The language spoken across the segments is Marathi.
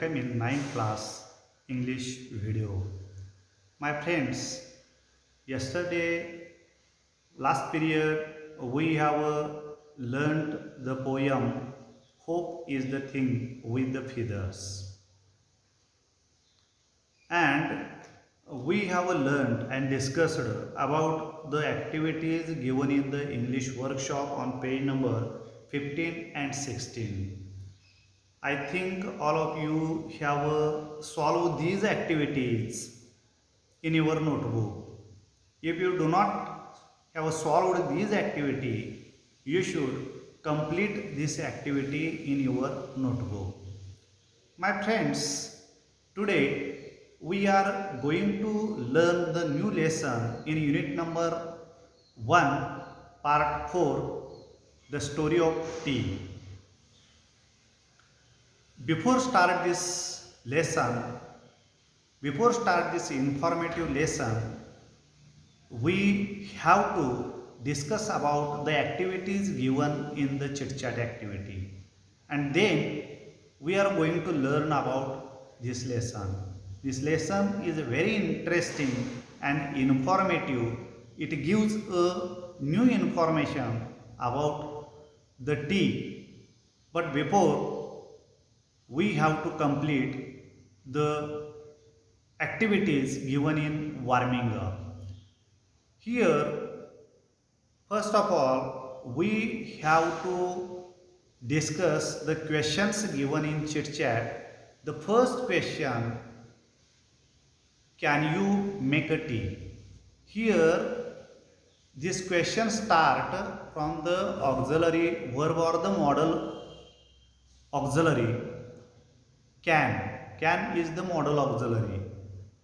welcome in ninth class English video. My friends, yesterday, last period, we have learned the poem Hope is the Thing with the Feathers. And we have learned and discussed about the activities given in the English workshop on page number 15 and 16. I think all of you have solved these activities in your notebook. If you do not have solved this activity, you should complete this activity in your notebook. My friends, today we are going to learn the new lesson in unit number 1, part 4, the story of tea. Before start this informative lesson, we have to discuss about the activities given in the chit chat activity, and then we are going to learn about this lesson. This lesson is very interesting and informative. It gives a new information about the tea, but before we have to complete the activities given in warming up. Here, first of all, we have to discuss the questions given in chit chat. The first question, can you make a tea? Here, this question start from the auxiliary verb or the modal auxiliary. Can is the modal auxiliary,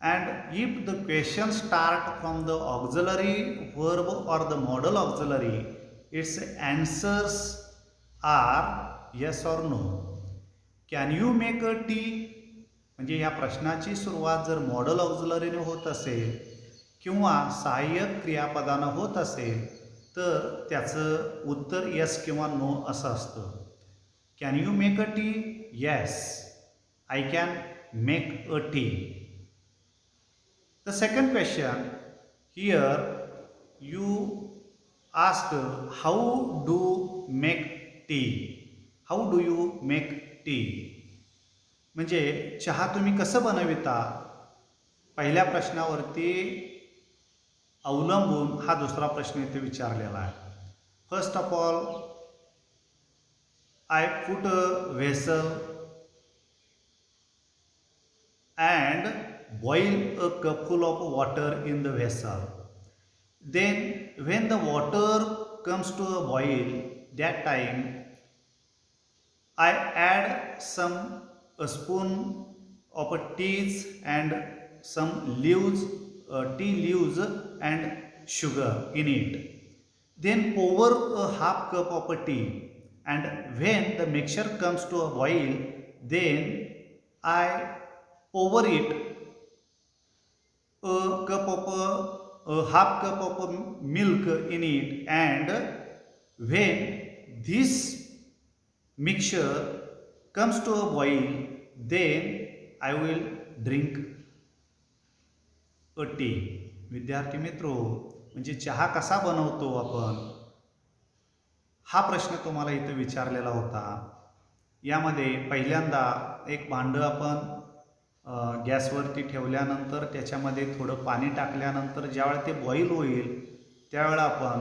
and if the question start from the auxiliary verb or the modal auxiliary, its answers are yes or no. Can you make a tea? म्हणजे या प्रश्नाची सुरुवात जर मॉडल ऑक्झिलरीने होत असेल किंवा सहाय्यक क्रियापदानं होत असेल तर त्याचं उत्तर येस किंवा नो असं असतं. Can you make a T? Yes, I can make a tea. The second question, here you ask how do make tea? How do you make tea? म्हणजे चहा तुम्ही कसं बनविता? पहिल्या प्रश्नावरती अवलंबून हा दुसरा प्रश्न इथे विचारलेला आहे. First of all, I put a vessel and boil a cupful of water in the vessel. Then when the water comes to a boil, that time I add a spoon of teas and some leaves, tea leaves and sugar in it. Then pour a half cup of tea, and when the mixture comes to a boil, then I pour it half cup of milk in it, and when this mixture comes to a boil, then I will drink a tea. विद्यार्थी मित्रो, म्हणजे चहा कसा बनवतो आपण, हा प्रश्न तुम्हाला इथे विचारलेला होता. यामध्ये पहिल्यांदा एक भांडं आपण गॅसवरती ठेवल्यानंतर त्याच्यामध्ये थोडं पाणी टाकल्यानंतर ज्यावेळेला ते बॉईल होईल त्यावेळेला आपण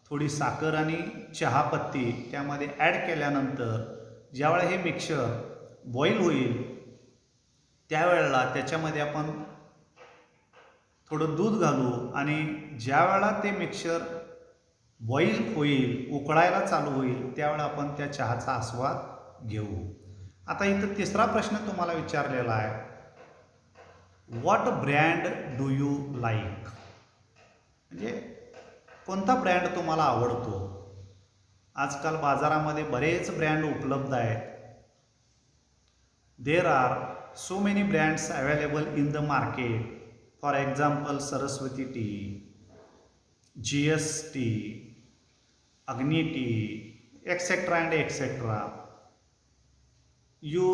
थोडी साखर आणि चहापत्ती त्यामध्ये ॲड केल्यानंतर ज्यावेळेला हे मिक्सचर बॉईल होईल त्यावेळेला त्याच्यामध्ये आपण थोडं दूध घालू आणि ज्यावेळेला ते मिक्सचर बॉईल होईल, उकळायला चालू होईल, त्यावेळेला आपण त्या चहाचा आस्वाद घेऊ. आता इथं तिसरा प्रश्न तुम्हाला विचारलेला आहे, what brand do you like? म्हणजे कोणता ब्रँड तुम्हाला आवडतो? आजकाल बाजारामध्ये बरेच ब्रँड उपलब्ध आहेत. There are so many brands available in the market. For example, Saraswati tea, GS tea, Agni tea, etcetera and etcetera. You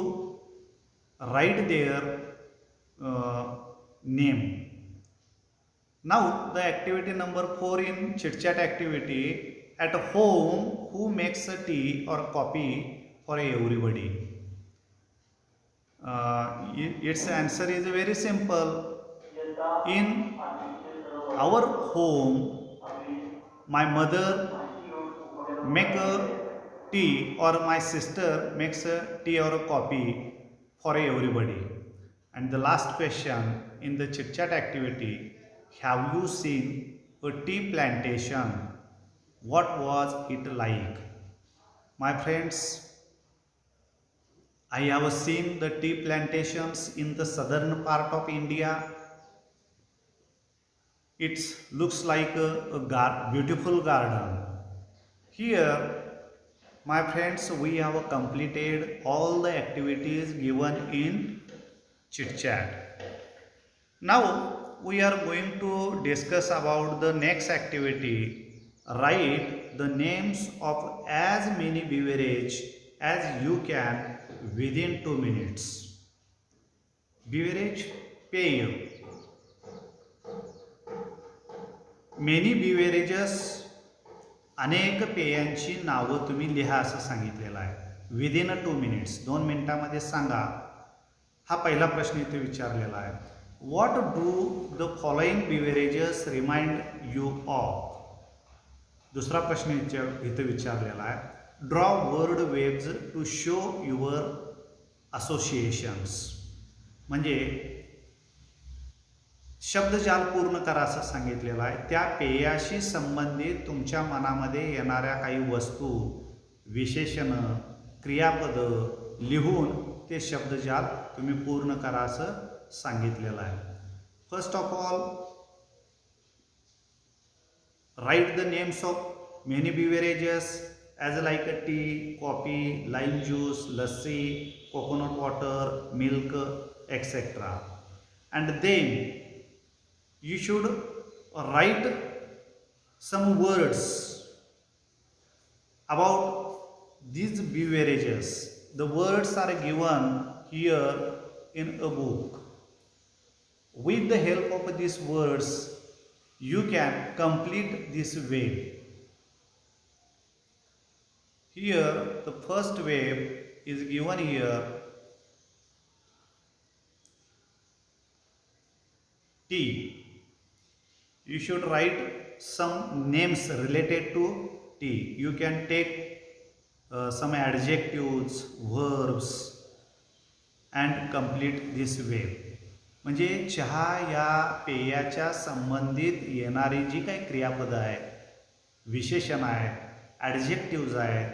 write their name. Now the activity number 4 in chit chat activity. At home, who makes a tea or coffee for everybody? Its answer is very simple. In our home, my mother make a tea or my sister makes a tea or a coffee for everybody. And the last question in the chit chat activity, have you seen a tea plantation? What was it like? My friends, I have seen the tea plantations in the southern part of India. It looks like a beautiful garden. Here, my friends, we have completed all the activities given in chit chat. Now we are going to discuss about the next activity. Write the names of as many beverage as you can within 2 minutes. Beverage, पेय. Many beverages, अनेक पेयांची नावं तुम्ही लिहा असं सांगितलेलं आहे. विदिन 2 मिनिट्स, 2 मिनिटांमध्ये सांगा. हा पहिला प्रश्न इथे विचारलेला आहे. What do the following beverages remind you of? दुसरा प्रश्न इथे विचारलेला आहे. Draw word waves to show your associations. म्हणजे शब्दजाल पूर्ण करा असं सांगितलेलं आहे. त्या पेयाशी संबंधित तुमच्या मनामध्ये येणाऱ्या काही वस्तू, विशेषणं, क्रियापद लिहून ते शब्दजाल तुम्ही पूर्ण करा असं सांगितलेलं आहे. First of all, write the names of many beverages as like a tea, coffee, lime juice, lassi, coconut water, milk, etcetera. And then you should write some words about these beverages. The words are given here in a book. With the help of these words, you can complete this web. Here, the first web is given here. Tea. You should write some names related to tea. You can take some adjectives, verbs and complete this web. म्हणजे चहा या पेयाच्या संबंधित येणारी जी काही क्रियापदं आहेत, विशेषण आहेत, ॲडजेक्टिव्ज आहेत,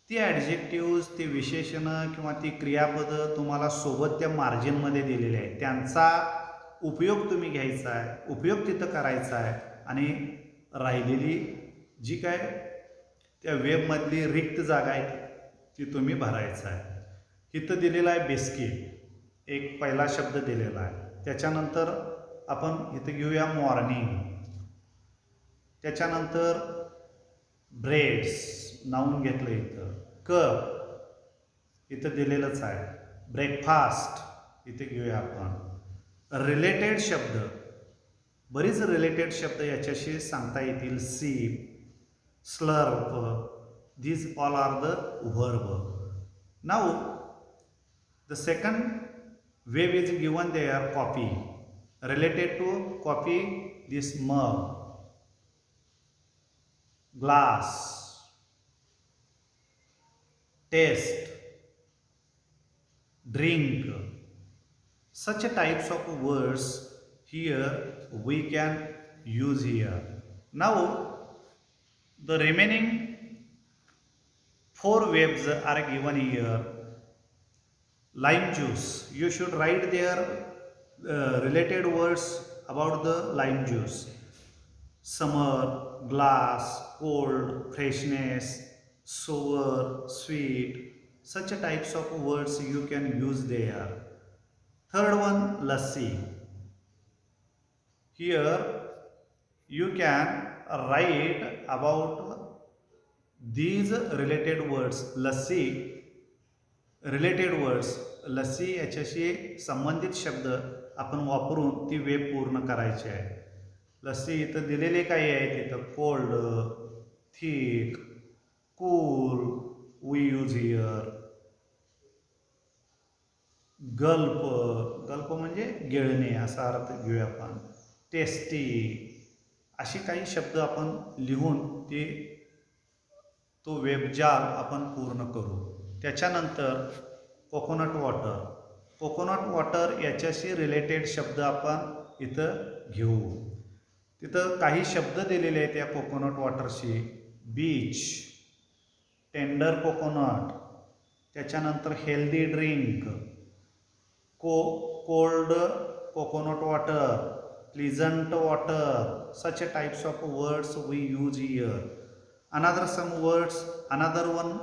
ती ॲडजेक्टिव्ज, ती विशेषणं किंवा ती क्रियापदं तुम्हाला सोबत त्या मार्जिनमध्ये दिलेले आहेत. त्यांचा उपयोग तुम्ही घ्यायचा आहे, उपयोग तिथं करायचा आहे आणि राहिलेली जी काय त्या वेबमधली रिक्त जागा आहे ती तुम्ही भरायचा आहे. इथं दिलेलं आहे बिस्किट, एक पहिला शब्द दिलेला आहे. त्याच्यानंतर आपण इथं घेऊया मॉर्निंग. त्याच्यानंतर ब्रेड्स, नाऊन घेतलं इथं. कप इथं दिलेलंच आहे. ब्रेकफास्ट इथे घेऊया आपण. रिलेटेड शब्द, बरीच रिलेटेड शब्द याच्याशी सांगता येतील. सीप, Slurrp, these all are the verb. Now the second wave is given there, coffee. Related to coffee, this mug, glass, taste, drink. Such types of words here we can use here. Now the remaining 4 verbs are given here. Lime juice, you should write their related words about the lime juice. Summer, glass, cold, freshness, sour, sweet. Such types of words you can use there. Third one, lassi. Here you can write about these related words. Lassi, related words lassi याच्याशी संबंधित शब्द आपण वापरून ती वेब पूर्ण करायची आहे. लस्सी इथं दिलेले काही आहेत, इथं cold, thick, cool, we use here, gulp, gulp म्हणजे गिळणे असा अर्थ घेऊया आपण, टेस्टी, अशी काही शब्द आपण लिहून तो वेबजाल आपण पूर्ण करू. त्याच्यानंतर कोकोनट वॉटर, कोकोनट वॉटर याच्याशी रिलेटेड शब्द आपण इथं घेऊ. तिथं काही शब्द दिलेले आहेत या कोकोनट वॉटरशी. बीच, टेंडर कोकोनट, त्याच्यानंतर healthy drink, cold coconut water, pleasant water, such a types of words we use here. Another one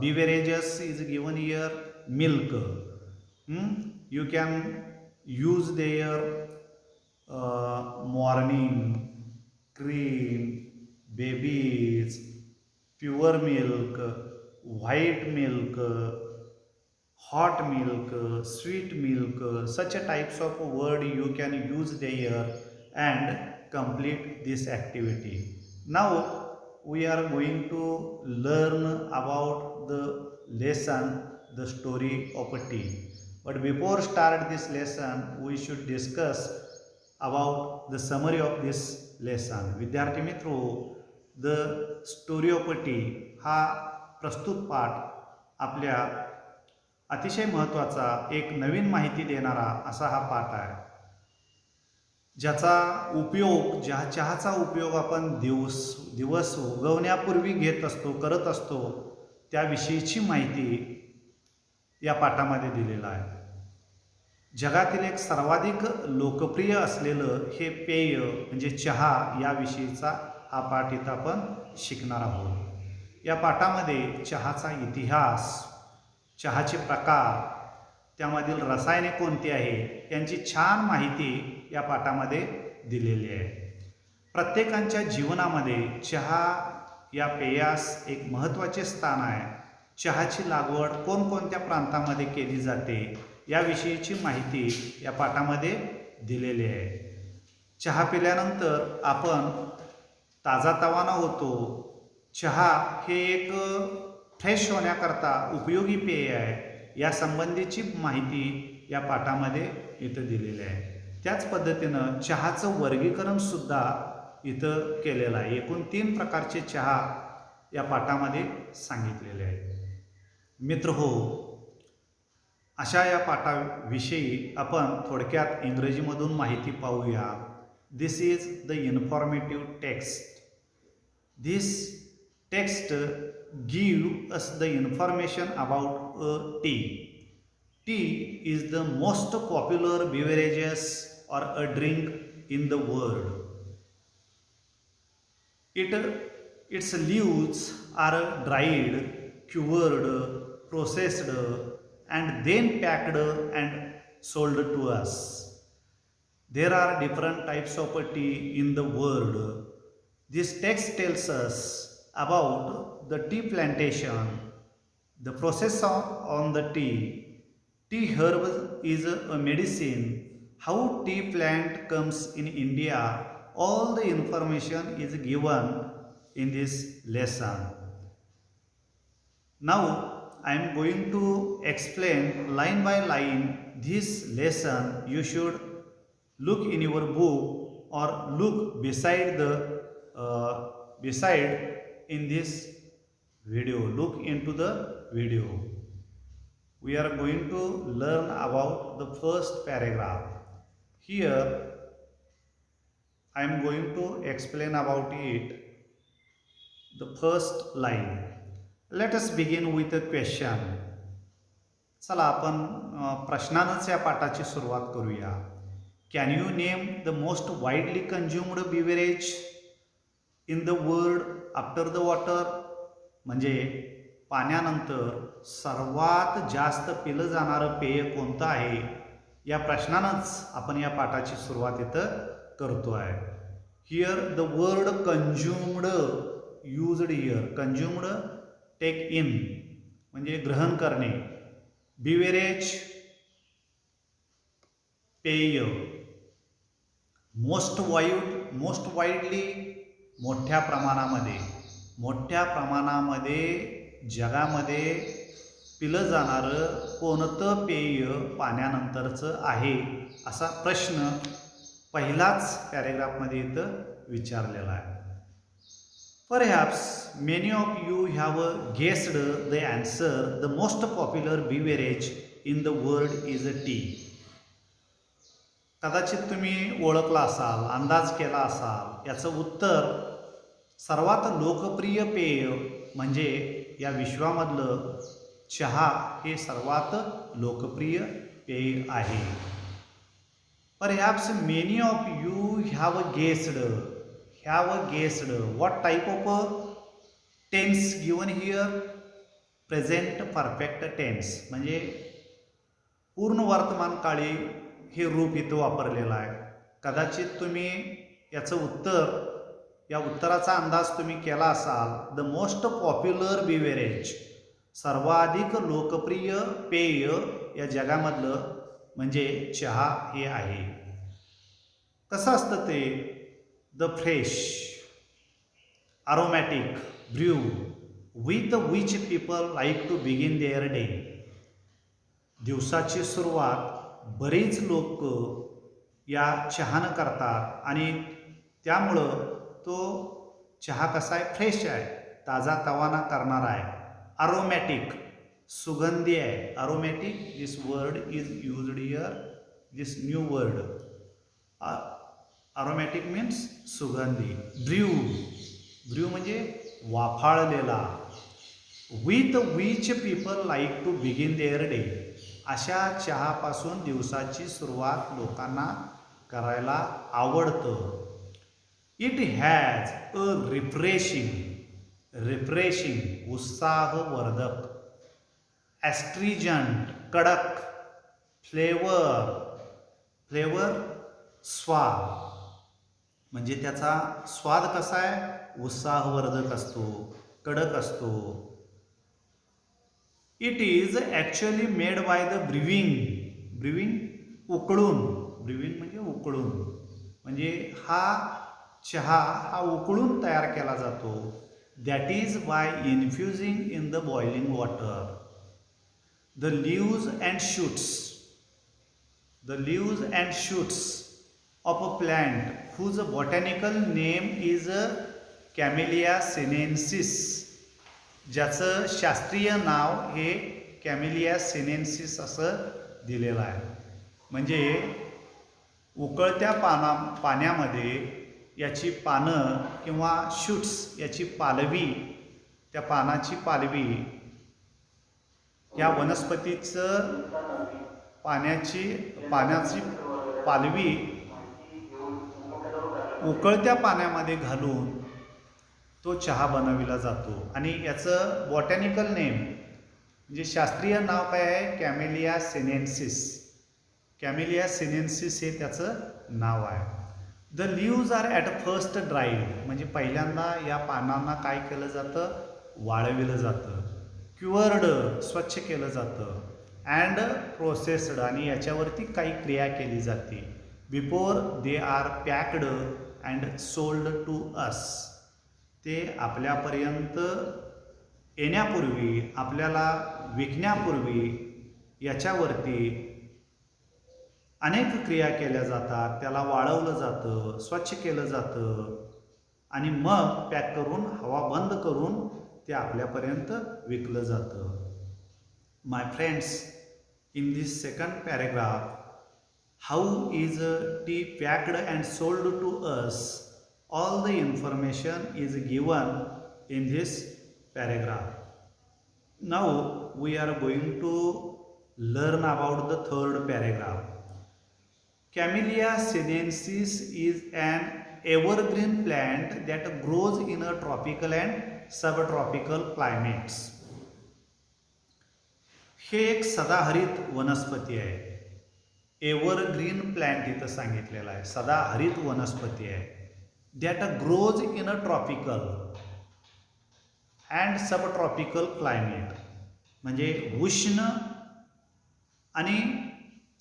beverages is given here, milk. You can use their morning, cream, babies, pure milk, white milk, hot milk, sweet milk, such a types of word you can use there and complete this activity. Now we are going to learn about the lesson, the story of a tea. But before start this lesson, we should discuss about the summary of this lesson. विद्यार्थी मित्रो, the story of a tea हा प्रस्तुत पाठ आपल्या अतिशय महत्त्वाचा, एक नवीन माहिती देणारा असा हा पाठ आहे, ज्याचा उपयोग, चहाचा उपयोग आपण दिवस उगवण्यापूर्वी करत असतो, त्याविषयीची माहिती या पाठामध्ये दिलेला आहे. जगातील एक सर्वाधिक लोकप्रिय असलेलं हे पेय म्हणजे चहा याविषयीचा हा पाठ इथं आपण शिकणार आहोत. या पाठामध्ये चहाचा इतिहास, चहाचे प्रकार, त्यामधील रसायने कोणती आहे यांची छान माहिती या पाठामध्ये दिलेली आहे. प्रत्येकाच्या जीवनामध्ये चहा या पेयास एक महत्त्वाचे स्थान आहे. चहाची लागवड कोणकोणत्या प्रांतामध्ये केली जाते याविषयीची माहिती या पाठामध्ये दिलेली आहे. चहा पिल्यानंतर आपण ताजातवाना होतो. चहा हे एक फ्रेश होण्याकरता उपयोगी पेय आहे. या संबंधीची माहिती या पाठामध्ये इथं दिलेली आहे. त्याच पद्धतीनं चहाचं वर्गीकरण सुद्धा इथं केलेलं आहे. एकूण 3 प्रकारचे चहा या पाठामध्ये सांगितलेले आहेत. मित्र हो, अशा या पाठाविषयी आपण थोडक्यात इंग्रजीमधून माहिती पाहूया. This is the informative text. This text give us the information about a tea. Tea is the most popular beverages or a drink in the world. Its leaves are dried, cured, processed, and then packed and sold to us. There are different types of tea in the world. This text tells us about the tea plantation, the process on the tea. Tea herb is a medicine. How tea plant comes in India, all the information is given in this lesson. Now I am going to explain line by line this lesson. You should look in your book or look beside in this video. Look into the video. We are going to learn about the first paragraph. Here I am going to explain about it. The first line. Let us begin with a question. चला आपण प्रश्नानंच या पाठाची सुरुवात करूया. Can you name the most widely consumed beverage in the world after the water? म्हणजे पाण्यानंतर सर्वात जास्त पिलं जाणारं पेय कोणतं आहे, या प्रश्नानंच आपण या पाठाची सुरुवात इथं करतो आहे. Here the word consumed used here. Consumed take in म्हणजे ग्रहण करणे. बिव्हरेज पेय, मोस्ट वाईडली मोठ्या प्रमाणामध्ये जगामध्ये पिलं जाणारं कोणतं पेय पाण्यानंतरचं आहे असा प्रश्न पहिलाच पॅरेग्राफमध्ये इथं विचारलेला आहे. Perhaps many of you have guessed the answer. The most popular beverage in the world is tea. कदाचित तुम्ही ओळखला असाल, अंदाज केला असाल. याचं उत्तर सर्वात लोकप्रिय पेय म्हणजे या विश्वामधलं चहा हे सर्वात लोकप्रिय पेय आहे. Perhaps many of you have guessed. What type of tense given here? Present perfect tense. म्हणजे पूर्ण वर्तमान काळी हे रूप इथं वापरलेलं आहे. कदाचित तुम्ही या उत्तराचा अंदाज तुम्ही केला असाल. द मोस्ट पॉप्युलर बिव्हरेज, सर्वाधिक लोकप्रिय पेय या जगामधलं म्हणजे चहा हे आहे. कसं असतं ते? The fresh aromatic brew with which people like to begin their day. दिवसाची सुरुवात बरीच लोक या चहानं करतात आणि त्यामुळं तो चहा कसा आहे? फ्रेश आहे, ताजा तवाना करणारा आहे. अरोमॅटिक, सुगंधी आहे. Aromatic, this word is used here, this new word. Aromatic means सुगंधी. ब्र्यू म्हणजे वाफाळलेला. With which people like to begin their day. अशा चहापासून दिवसाची सुरुवात लोकांना करायला आवडतं. इट हॅज अ रिफ्रेशिंग उत्साहवर्धक, ॲस्ट्रीजंट कडक, फ्लेवर स्वाद. म्हणजे त्याचा स्वाद कसा आहे? उत्साहवर्धक असतो, कडक असतो. It is actually made by the brewing उकळून. ब्रिविंग म्हणजे उकळून. म्हणजे हा चहा हा उकळून तयार केला जातो. That is by infusing in the boiling water. The leaves and shoots of a plant whose botanical name is Camellia sinensis. ज्याचं शास्त्रीय नाव हे कॅमेलिया सिनेन्सिस असं दिलेलं आहे. म्हणजे उकळत्या पाण्यामध्ये याची पानं किंवा शूट्स, याची पालवी, त्या पानाची पालवी, या वनस्पतीचं पाण्याची पालवी उकळत्या पाण्यामध्ये घालून तो चहा बनविला जातो. आणि याचं बॉटॅनिकल नेम म्हणजे शास्त्रीय नाव काय आहे? Camellia sinensis. कॅमेलिया सिनेन्सिस हे त्याचं नाव आहे. The leaves are at first dried. म्हणजे पहिल्यांदा या पानांना काय केलं जातं? वाळविलं जातं. क्युअर्ड, स्वच्छ केलं जातं. अँड प्रोसेस्ड, आणि याच्यावरती काही क्रिया केली जाते. Before they are packed and sold to us. ते आपल्यापर्यंत येण्यापूर्वी, आपल्याला विकण्यापूर्वी याच्यावरती अनेक क्रिया केल्या जातात. त्याला वाळवलं जातं, स्वच्छ केलं जातं आणि मग पॅक करून, हवा बंद करून ते आपल्यापर्यंत विकलं जातं. My friends, in this second paragraph, how is tea packed and sold to us? All the information is given in this paragraph. Now we are going to learn about the third paragraph. Camellia sinensis is an evergreen plant that grows in a tropical and subtropical climates. हे एक सदाहरित वनस्पती आहे. एव्हरग्रीन प्लॅन्ट इथं सांगितलेला आहे. सदाहरित वनस्पती आहे. That grows in a tropical and subtropical climate. म्हणजे उष्ण आणि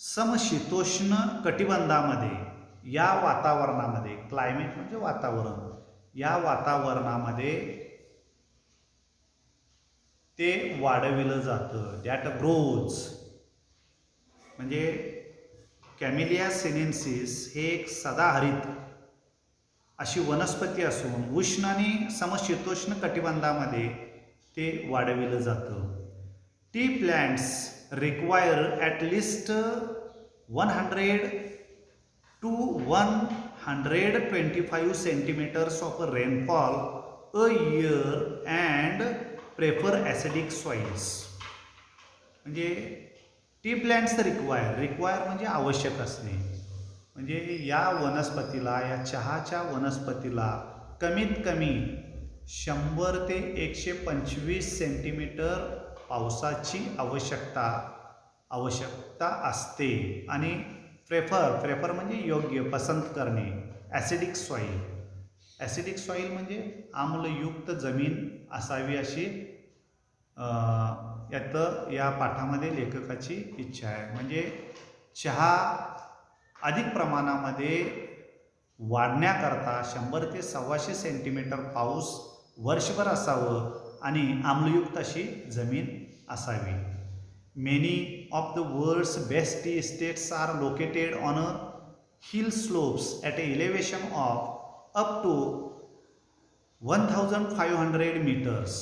समशीतोष्ण कटिबंधामध्ये या वातावरणामध्ये, क्लायमेट म्हणजे वातावरण, या वातावरणामध्ये ते वाढविलं जातं. That grows. म्हणजे कॅमेलिया सिनेन्सिस हे एक सदाहरित अशी वनस्पती असून उष्ण आणि समशीतोष्ण कटिबंधामध्ये ते वाढविलं जातं. Tea plants require at least 100 to 125 centimetres of rainfall a year and prefer acidic soils. म्हणजे टी प्लांट्स रिक्वायर म्हणजे आवश्यक असणे. म्हणजे या वनस्पतीला, या चहाच्या वनस्पतीला कमीत कमी 100 ते 125 सेंटीमीटर पावसाची आवश्यकता असते. आणि प्रेफर म्हणजे योग्य, पसंत करणे. ॲसिडिक सॉईल म्हणजे आम्लयुक्त जमीन असावी अशी या पाठामध्ये लेखकाची इच्छा आहे. म्हणजे चहा अधिक प्रमाणामध्ये वाढण्याकरता 100 ते 125 सेंटीमीटर पाऊस वर्षभर असावं आणि आम्लयुक्त अशी जमीन असावी. Many of the world's best tea estates are located on a hill slopes at a elevation of up to 1500 metres.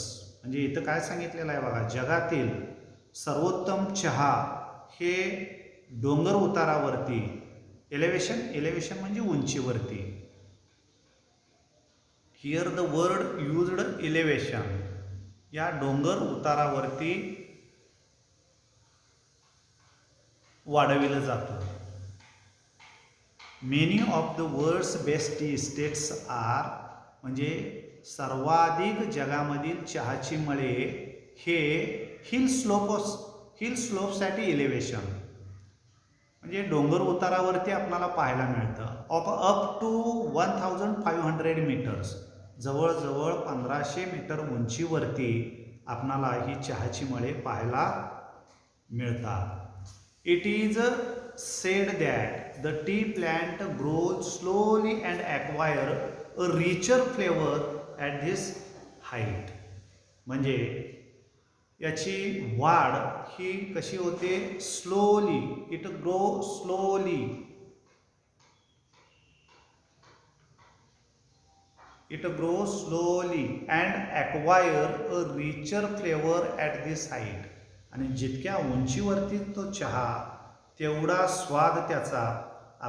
म्हणजे इथं काय सांगितलेलं आहे बघा, जगातील सर्वोत्तम चहा हे डोंगर उतारावरती, एलिव्हेशन म्हणजे उंचीवरती. Here the word used elevation. या डोंगर उतारावरती वाढविलं जातं. Many of the world's best tea estates are म्हणजे सर्वाधिक जगामधील चहाची मळे हे हिल स्लोप्स ॲट एलिव्हेशन म्हणजे डोंगर उतारावरती आपल्याला पाहायला मिळतं. ऑफ अप टू 1500 मीटर्स, जवळजवळ 1500 मीटर उंचीवरती आपणाला ही चहाची मळे पाहायला मिळतात. It is said that the tea plant grows slowly and acquire a richer flavor at this height. म्हणजे याची वाढ ही कशी होते, slowly. It grow slowly. It grows slowly and acquire a richer flavor at this height. आणि जितक्या उंचीवरती तो चहा तेवढा स्वाद त्याचा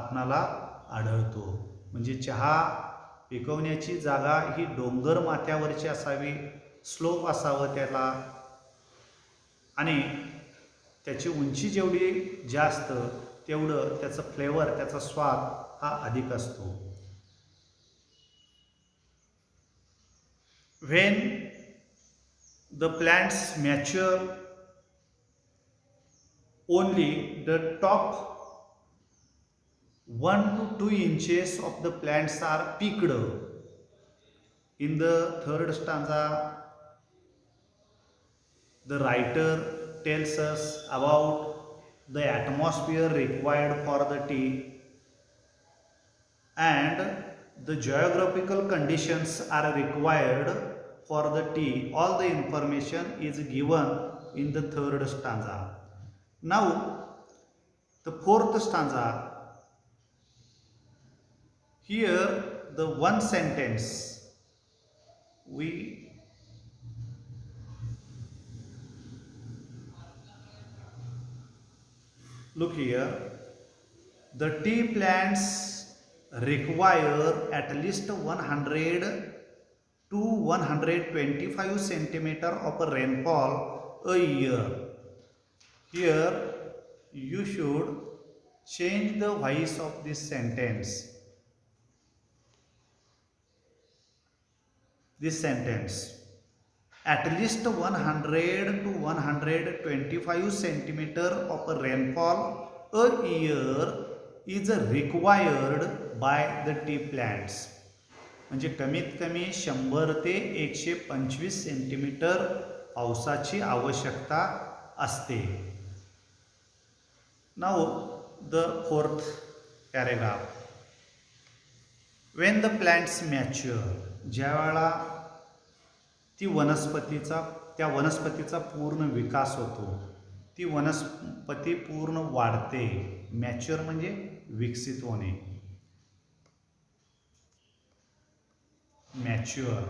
आपणाला आढळतो. म्हणजे चहा पिकवण्याची जागा ही डोंगर माथ्यावरची असावी, स्लोप असावं त्याला, आणि त्याची उंची जेवढी जास्त तेवढं त्याचं फ्लेवर, त्याचा स्वाद हा अधिक असतो. When the plants mature, only the top 1 to 2 inches of the plants are picked. In the third stanza, the writer tells us about the atmosphere required for the tea and the geographical conditions are required for the tea. All the information is given in the third stanza. Now the fourth stanza, here the one sentence we look here. The tea plants require at least 100 to 125 centimeter of rainfall a year. Here you should change the voice of this sentence. This sentence, at least 100 to 125 centimeter of rainfall a year is required by the tea plants. म्हणजे कमीत कमी 100 ते 125 सेंटीमीटर पावसाची आवश्यकता असते. Now the fourth paragraph. When the plants mature, ज्या वेळा त्या वनस्पतीचा पूर्ण विकास होतो, ती वनस्पती पूर्ण वाढते. मॅच्युअर म्हणजे विकसित होणे. मॅच्युअर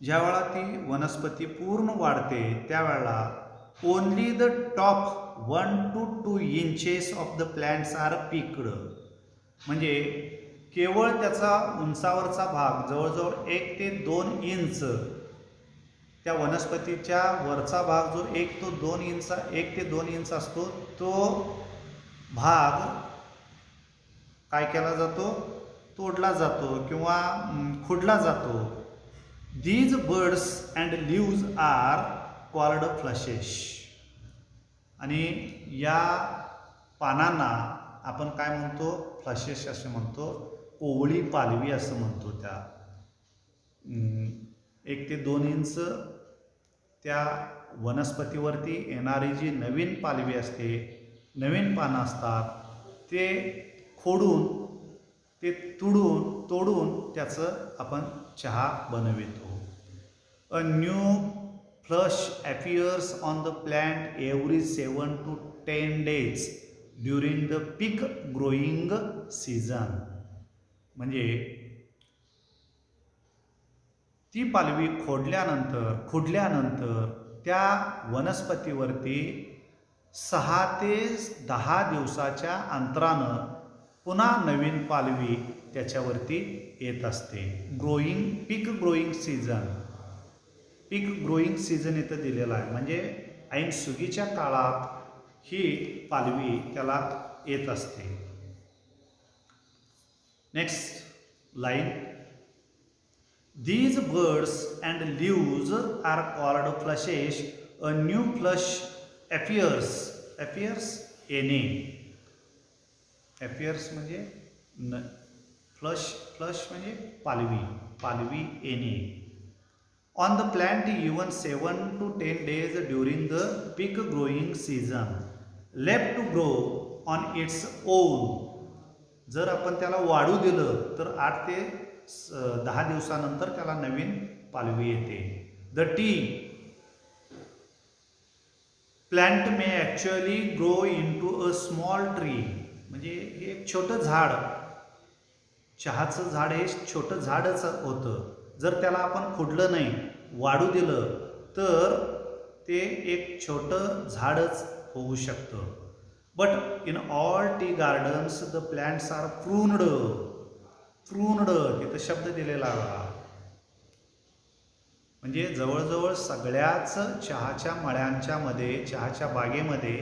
ज्या वेळा ती वनस्पती पूर्ण वाढते त्यावेळेला only the top 1 to 2 inches of the plants are picked. म्हणजे केवळ त्याचा उंचावरचा भाग जवळजवळ 1 ते 2 इंच, त्या वनस्पतीच्या वरचा भाग जो 1 ते 2 इंच असतो, तो भाग काय केला जातो, तोडला जातो किंवा खुडला जातो. These buds and leaves are called flushes. आणि या पानांना आपण काय म्हणतो, फ्लशेस असे म्हणतो, कोवळी पालवी असं म्हणतो. त्या 1 ते 2 इंच त्या वनस्पतीवरती येणारी जी नवीन पालवी असते, नवीन पानं असतात, ते खोडून, ते तोडून त्याचं आपण चहा बनवितो. A new flush appears on the plant every 7 to 10 days during the peak growing season. म्हणजे ती पालवी खुडल्यानंतर त्या वनस्पतीवरती 6 ते 10 दिवसाच्या अंतरानं पुन्हा नवीन पालवी त्याच्यावरती येत असते. पीक ग्रोईंग सीझन इथं दिलेला आहे. म्हणजे ऐन सुगीच्या काळात ही पालवी त्याला येत असते. Next line. These buds and leaves are called flushes. A new flush appears येणे. appears म्हणजे फ्लश म्हणजे पालवी येणे. On the plant even 7 to 10 days during the peak growing season, left to grow on its own. जर आपण त्याला वाढू दिलं तर 8 ते 10 दिवसानंतर त्याला नवीन पालवी येते. The tea plant may actually grow into a small tree. म्हणजे हे एक छोटं झाड, चहाचं झाड हे छोटं झाडच होतं. जर त्याला आपण खुडलं नाही, वाढू दिलं तर ते एक छोटं झाडच होऊ शकतं. But in all tea gardens the plants are pruned. तिथं शब्द दिलेला आहे. म्हणजे जवळजवळ सगळ्याच चहाच्या मळ्यांच्या मध्ये, चहाच्या बागेमध्ये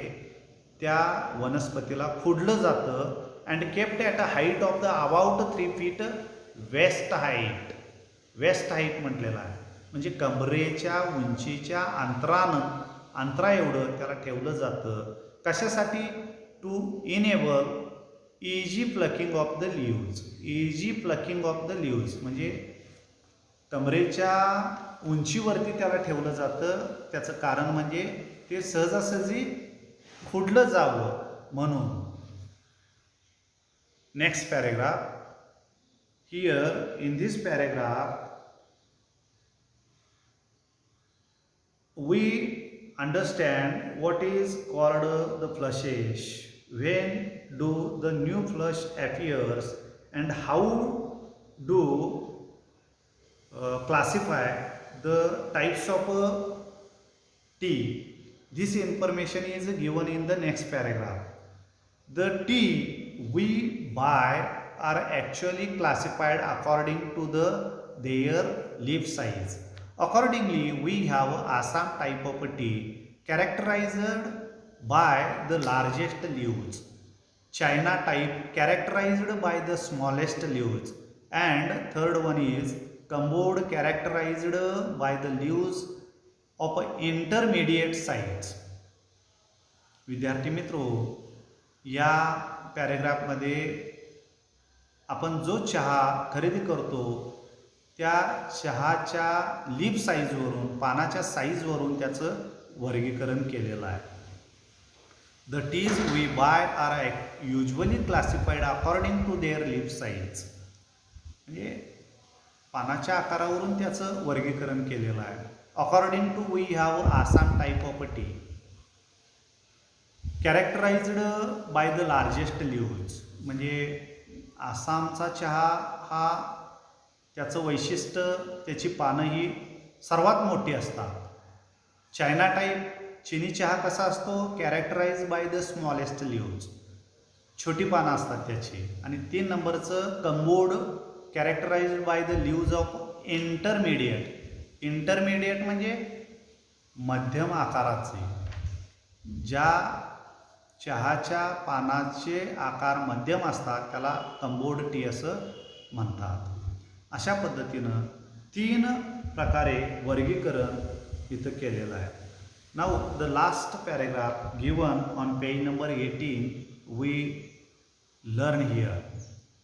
त्या वनस्पतीला खुडलं जातं. And kept at a height of the about 3 feet waist height म्हटलेला आहे. म्हणजे कमरेच्या उंचीच्या अंतरा एवढं त्याला ठेवलं जातं. कशासाठी? To enable easy plucking of the leaves. म्हणजे कमरेच्या उंचीवरती त्याला ठेवलं जातं. त्याचं कारण म्हणजे ते सहजासहजी खुडलं जावं म्हणून. Next paragraph. Here in this paragraph we understand what is called the flushes, when do the new flush appears, and how do classify the types of tea. This information is given in the next paragraph. The tea we buy are actually classified according to their leaf size. Accordingly, we have Assam type of tea characterized by the largest leaves, China type characterized by the smallest leaves, and third one is Cambodge characterized by the leaves of intermediate size. विद्यार्थी मित्रो, या पॅरेग्राफमध्ये आपण जो चहा खरेदी करतो त्या चहाच्या लीफ साईजवरून, पानाच्या साईजवरून त्याचं वर्गीकरण केलेलं आहे. The teas we buy are usually classified according to their leaf size. म्हणजे पानाच्या आकारावरून त्याचं वर्गीकरण केलेलं आहे. According to we have Assam type of tea characterised by the largest leaves. म्हणजे आसामचा चहा हा त्याचं वैशिष्ट्य त्याची पानं ही सर्वात मोठी असतात. चायना टाईप चिनी चहा कसा असतो, characterise by the smallest leaves, छोटी पानं असतात त्याची. आणि 3 नंबरचं Cambod characterised by the leaves of intermediate. Intermediate म्हणजे मध्यम आकाराचे. ज्या चहाच्या पानाचे आकार मध्यम असतात त्याला कंबोड टी असं म्हणतात. अशा पद्धतीनं 3 प्रकारे वर्गीकरण इथं केलेलं आहे. Now the last paragraph given on page number 18 we learn here.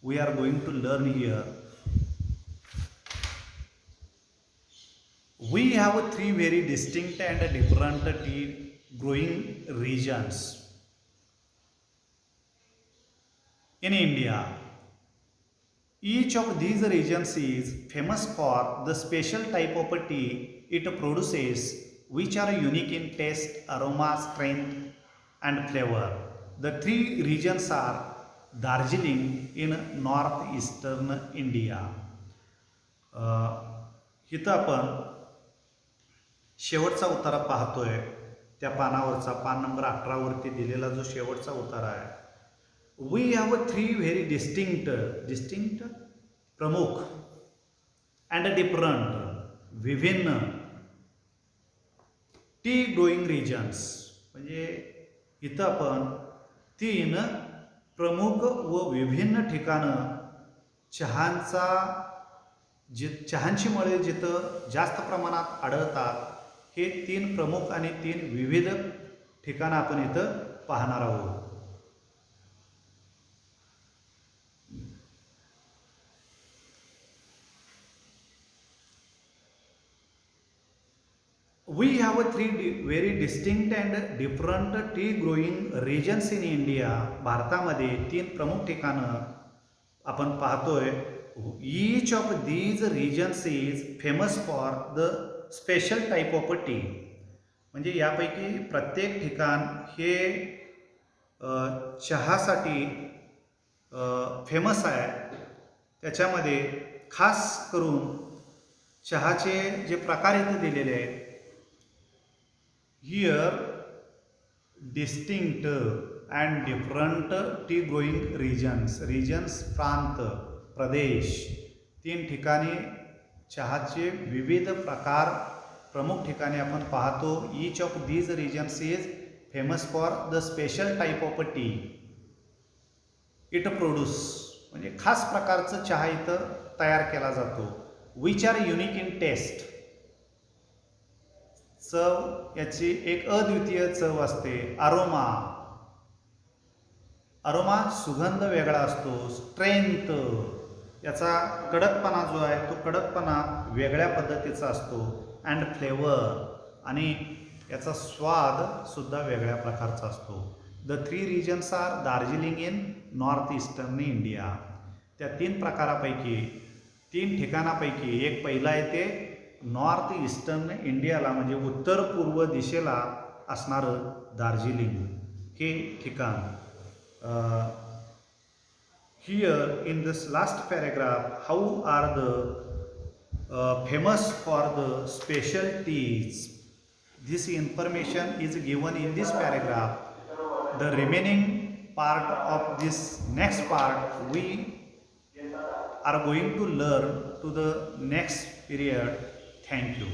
We are going to learn here. We have 3 very distinct and different tea growing regions in India. Each of these regions is famous for the special type of tea it produces, which are unique in taste, aroma, strength, and flavor. The 3 regions are Darjeeling in northeastern India. इथं आपण शेवटचा उतारा पाहतोय त्या पानावरचा, पान नंबर 18 वरती दिलेला जो शेवटचा उतारा आहे. वी हॅव 3 व्हेरी डिस्टिंक्ट प्रमुख अँड डिफरंट विभिन्न टी ग्रोईंग रिजन्स. म्हणजे इथं आपण 3 प्रमुख व विभिन्न ठिकाणं चहांची मळे जिथं जास्त प्रमाणात आढळतात हे 3 प्रमुख आणि 3 विविध ठिकाणं आपण इथं पाहणार आहोत. We have 3 very distinct and different tea growing regions in India. भारतामध्ये 3 प्रमुख ठिकाणं आपण पाहतोय. Each of these regions is famous for the special type of tea. म्हणजे यापैकी प्रत्येक ठिकाण हे चहासाठी फेमस आहे. त्याच्यामध्ये खास करून चहाचे जे प्रकार इथे दिलेले आहेत. Here distinct and different tea growing regions प्रांत प्रदेश 3 ठिकाणी चहाचे विविध प्रकार प्रमुख ठिकाणी आपण पाहतो. Each of these regions is famous for the special type of tea it produce. म्हणजे खास प्रकारचं चहा इथं तयार केला जातो. Which are unique in taste. चव याची एक अद्वितीय चव असते. अरोमा सुगंध वेगळा असतो. स्ट्रेंथ याचा कडकपणा जो आहे तो कडकपणा वेगळ्या पद्धतीचा असतो. अँड फ्लेवर आणि याचा स्वाद सुद्धा वेगळ्या प्रकारचा असतो. The 3 regions are Darjeeling in north eastern India. त्या 3 प्रकारापैकी 3 ठिकाणापैकी एक पहिला येते नॉर्थ ईस्टर्न इंडियाला म्हणजे उत्तर पूर्व दिशेला असणारं दार्जिलिंग हे ठिकाण. Here in this last paragraph, how are the famous for the specialties? This information is given in this paragraph. The remaining part of this next part we are going to learn to the next period. Thank you.